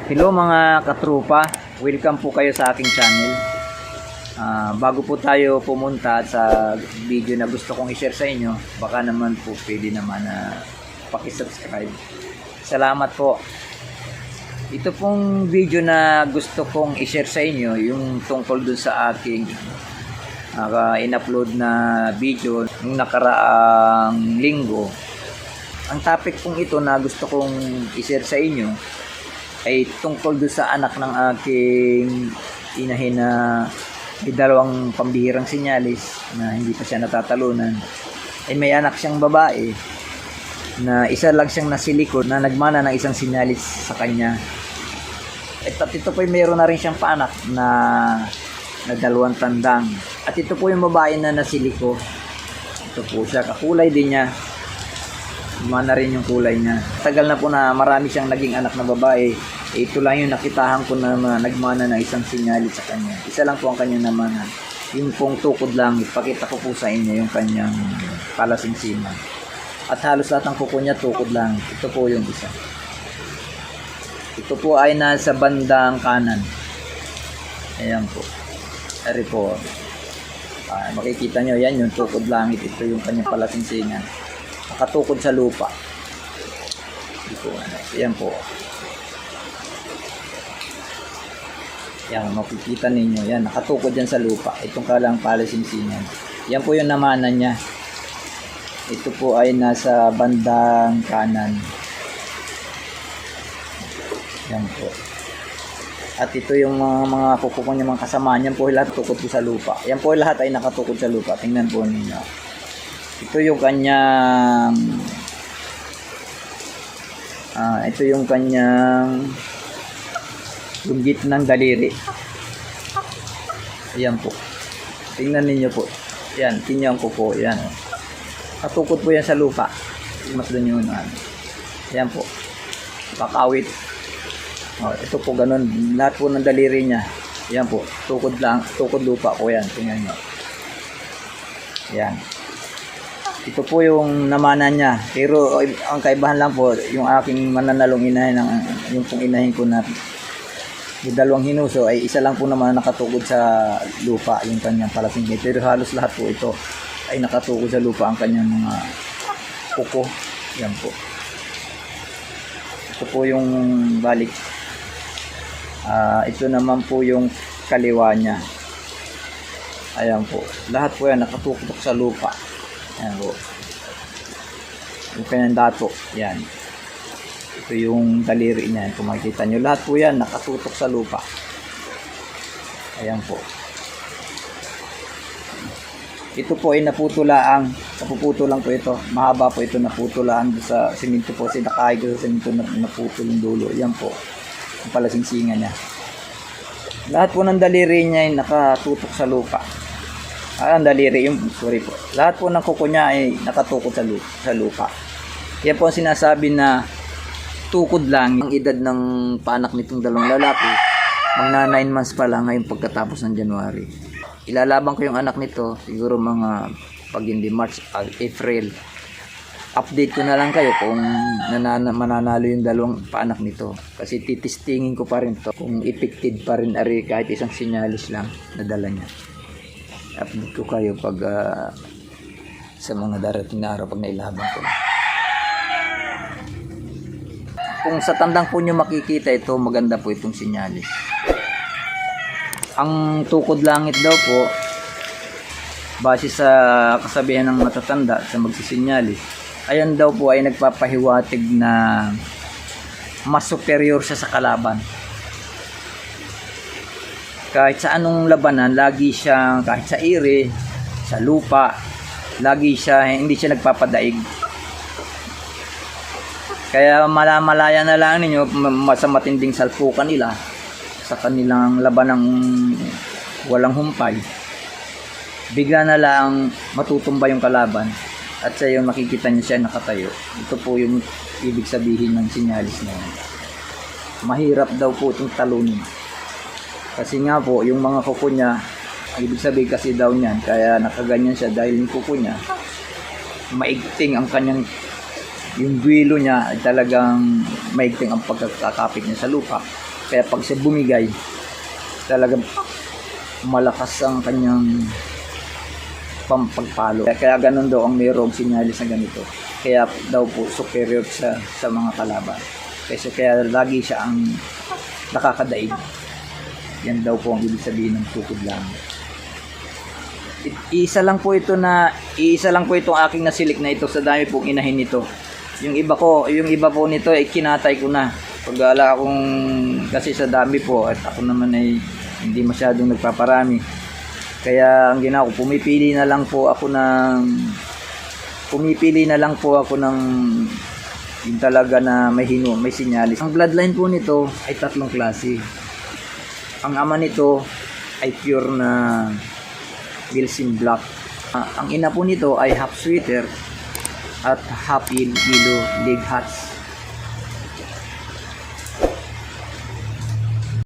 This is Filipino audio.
Hello mga katrupa, welcome po kayo sa aking channel. Bago po tayo pumunta sa video na gusto kong i-share sa inyo, baka naman po pwede naman na paki-subscribe. Salamat po. Ito pong video na gusto kong i-share sa inyo, yung tungkol dun sa aking in-upload na video nung nakaraang linggo. Ang topic pong ito na gusto kong i-share sa inyo ay tungkol doon sa anak ng aking inahin na may dalawang pambihirang sinyalis na hindi pa siya natatalunan. Ay may anak siyang babae na isa lang siyang nasilikod na nagmana ng isang sinyalis sa kanya. At ito po mayroon na rin siyang paanak na dalawang tandang. At ito po yung babae na nasiliko. Ito po siya, kakulay din niya. Mana rin yung kulay niya. Tagal na po na marami siyang naging anak na babae. Ito lang yung nakitahan ko na nagmana ng isang sinyalis sa kanya. Isa lang po ang kanyang namanan. Yung pong tukod lang, ipakita ko po sa inyo yung kanyang palasingsiman. At halos lahat ng kuko niya tukod lang. Ito po yung isa. Ito po ay nasa bandang kanan. Ayan po. Ari po. Makikita nyo, yan yung tukod langit. Ito yung kanyang palasingsingan. Nakatukod sa lupa. Dito, ayan po. Yan, makikita ninyo. Yan, nakatukod yan sa lupa. Itong kalang palasingsingan. Yan po yung namanan niya. Ito po ay nasa bandang kanan. Yan po. At ito yung mga kuko niya, mga kasama niyan po lahat tukod po sa lupa. Yan po lahat ay nakatukod sa lupa. Tingnan po ninyo. Ito yung kanyang yung gitnang daliri. Ayan po. Tingnan ninyo po. Yan, tingnan ko po. Yan. Katukod po yan sa lupa. Mas doon yun. Ayan po. Kakawit. Ito po ganun. Lahat po ng daliri niya. Ayan po. Tukod lang. Tukod lupa po yan. Tingnan nyo. Ayan. Ito po yung namana niya. Pero ang kaibahan lang po, yung aking mananalong inahin, yung pong inahin ko na yung dalawang hinuso ay isa lang po naman nakatukod sa lupa yung kanyang palasingkin. Pero halos lahat po ito ay nakatukod sa lupa ang kanyang mga kuko. Yan po. Ito po yung balik. Ito naman po yung kaliwa niya. Ayan po. Lahat po yan nakatukod sa lupa. Ayan po. Yung kanyang dato. Yan. Ito yung daliri niya. Kung makikita nyo. Lahat po yan nakatutok sa lupa. Ayan po. Ito po ay naputulaan. Napuputo lang po ito. Mahaba po ito. Naputulaan sa simento po. Sinakay ko sa simento na naputol yung dulo. Ayan po. Ang palasingsingan niya. Lahat po ng daliri niya ay nakatutok sa lupa. Ang daliri yung, sorry po. Lahat po ng kuko niya ay nakatukod sa lupa. Yan po ang sinasabi na tukod lang. Ang edad ng paanak nitong dalawang lalaki, magna 9 months pa lang ngayong pagkatapos ng January. Ilalaban ko yung anak nito, siguro mga pag hindi March, April. Update ko na lang kayo kung mananalo yung dalawang paanak nito. Kasi titistingin ko pa rin to kung effective pa rin ari kahit isang sinyalis lang na dala niya. Update ko kayo pag sa mga darating na araw pag nailaban ko. Kung sa tandang po nyo makikita ito, maganda po itong sinyalis. Ang tukod langit daw po, base sa kasabihan ng matatanda sa magsisinyalis, ayan daw po ay nagpapahiwatig na mas superior siya sa kalaban. Kahit sa anong labanan, lagi siyang, kahit sa ire, sa lupa, lagi siya, hindi siya nagpapadaig. Kaya malamalaya na lang ninyo sa matinding salpukan nila, sa kanilang labanang walang humpay, bigla na lang matutumba yung kalaban. At sa yun makikita niyo siya nakatayo. Ito po yung ibig sabihin ng sinyalis na yun. Mahirap daw po itong talunin. Kasi nga po, yung mga kuko niya, ibig sabihin kasi daw niyan, kaya nakaganyan siya dahil yung kuko niya, maigting ang kanyang yung duwilo niya ay talagang maigting ang pagkakapit niya sa lupa. Kaya pag siya bumigay, talagang malakas ang kanyang pampagpalo. Kaya ganun daw ang mayroong sinyalis na ganito. Kaya daw po superior sa mga kalaban. Kaya lagi siya ang nakakadaig. Yan daw po ang ibig sabihin ng tukod lang. Isa lang po itong aking nasilik na ito sa dami pong inahin nito. Yung iba po nito ay kinatay ko na. Pag ala akong kasi sa dami po at ako naman ay hindi masyadong nagpaparami. Kaya ang ginawa ko, pumipili na lang po ako ng yung talaga na may sinyalis. Ang bloodline po nito ay 3 klase. Ang ama nito ay pure na Wilson Black. Ang ina po nito ay half sweater at half yellow leg hats.